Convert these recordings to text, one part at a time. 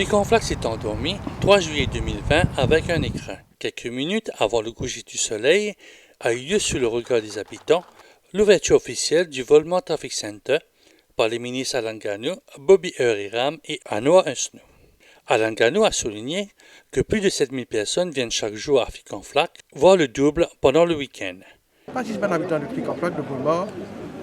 Ficonflac s'est endormi 3 juillet 2020 avec un écran. Quelques minutes avant le coucher du soleil a eu lieu sous le regard des habitants l'ouverture officielle du Volmont Traffic Center par les ministres Alan Gano, Bobby Ehuriram et Anoa Usnu. Alan Gano a souligné que plus de 7000 personnes viennent chaque jour à Ficonflac, voire le double pendant le week-end. Participants habitants de Ficonflac de Volmont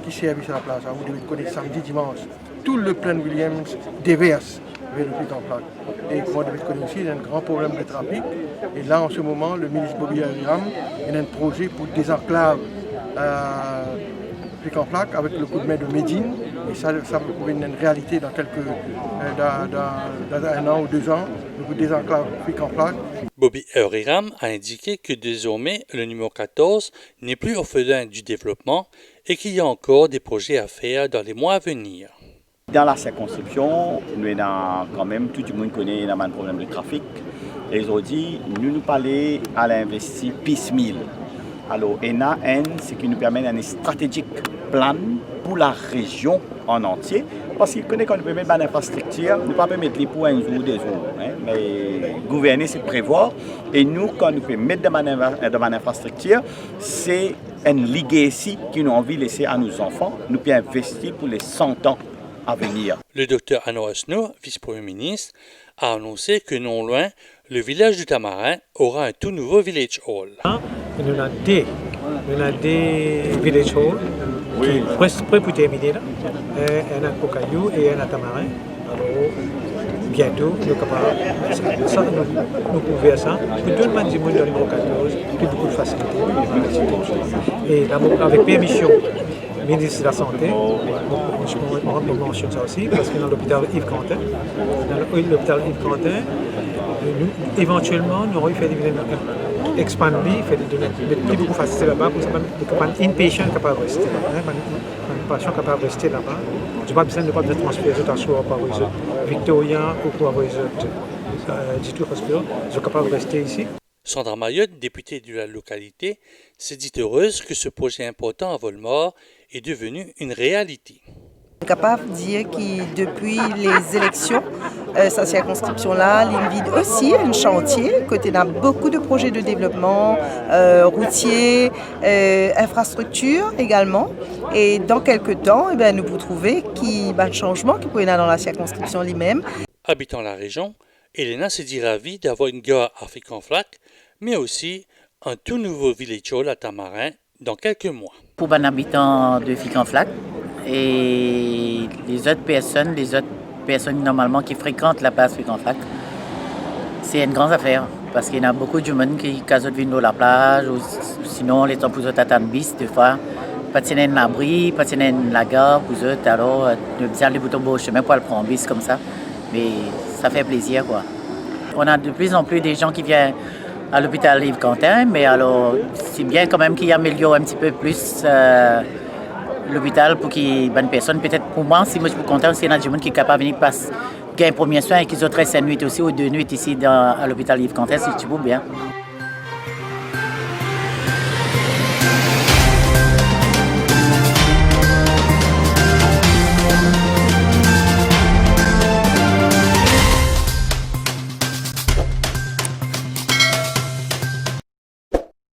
qui servent sur la place, vous devez connaître samedi, dimanche. Tout le Plain Williams déverse vers le Ficonflac. Et comme vous devez connaître aussi, il y a un grand problème de trafic. Et là, en ce moment, le ministre Bobby Ehuriram a un projet pour désenclaver Ficonflac avec le coup de main de Médine. Et ça va trouver une réalité dans un an ou 2 ans, le désenclave Ficonflac. Bobby Ehuriram a indiqué que désormais, le numéro 14 n'est plus orphelin du développement et qu'il y a encore des projets à faire dans les mois à venir. Dans la circonscription, nous avons quand même, tout le monde connaît un problème de trafic. Et aujourd'hui, nous parlons à l'investir piecemeal. Alors, c'est qui nous permet un stratégique plan pour la région en entier. Parce qu'il connaît qu'on peut mettre une infrastructure, ne pas mettre les points un jour ou 2 jours. Mais gouverner, c'est prévoir. Et nous, quand nous pouvons mettre dans une infrastructure, c'est une legacy que nous avons envie de laisser à nos enfants. Nous pouvons investir pour les 100 ans à venir. Le docteur Anoa Usnu, vice-premier ministre, a annoncé que non loin, le village du Tamarin aura un tout nouveau village hall. Nous avons des village halls qui sont prêts pour terminer. Un à Pocayou et un à Tamarin. Alors, bientôt, nous sommes capables nous pouvons ça. Pour tout le monde du monde dans le numéro 14, plus beaucoup de facilité. Et avec permission du ministre de la Santé, on mentionne ça aussi, parce que dans l'hôpital Yves Quentin, éventuellement, nous aurons fait des expandir, faire des plus beaucoup facilité là-bas pour que une patient capable de rester. Une patient capable de rester là-bas. Je n'ai pas besoin de transférer tout à soir par les autres Victoria ou pour les autres du tout hospital. Je suis capable de rester ici. Sandra Mayotte, députée de la localité, s'est dit heureuse que ce projet important à Volmont est devenu une réalité. Je suis capable de dire que depuis les élections, cette circonscription-là, l'INVID aussi, un chantier, côté d'un beaucoup de projets de développement routier, infrastructure également. Et dans quelques temps, nous pouvons trouver qu'il y a un changement qui peut y avoir dans la circonscription lui-même. Habitant la région, Elena s'est dit ravie d'avoir une gare à Ficonflac, mais aussi un tout nouveau village hall à Tamarin dans quelques mois. Pour les habitants de Ficonflac et les autres personnes normalement qui fréquentent la place Ficonflac, c'est une grande affaire parce qu'il y a beaucoup de monde qui viennent de la plage ou sinon les temps pour eux attendent bis des fois. Pas de l'abri, pas de la gare pour eux, alors nous avons les boutons beau chemin pour le prendre bis comme ça. Mais ça fait plaisir, quoi. On a de plus en plus des gens qui viennent à l'hôpital Yves Quentin, mais alors c'est bien quand même qu'il améliore un petit peu plus l'hôpital pour qu'il y ait bonne personne. Peut-être pour moi, si moi je suis content, s'il y a des gens qui sont capables de venir passer un premier soin et qu'ils ont 3 nuits aussi ou 2 nuits ici à l'hôpital Yves Quentin, si tu veux bien.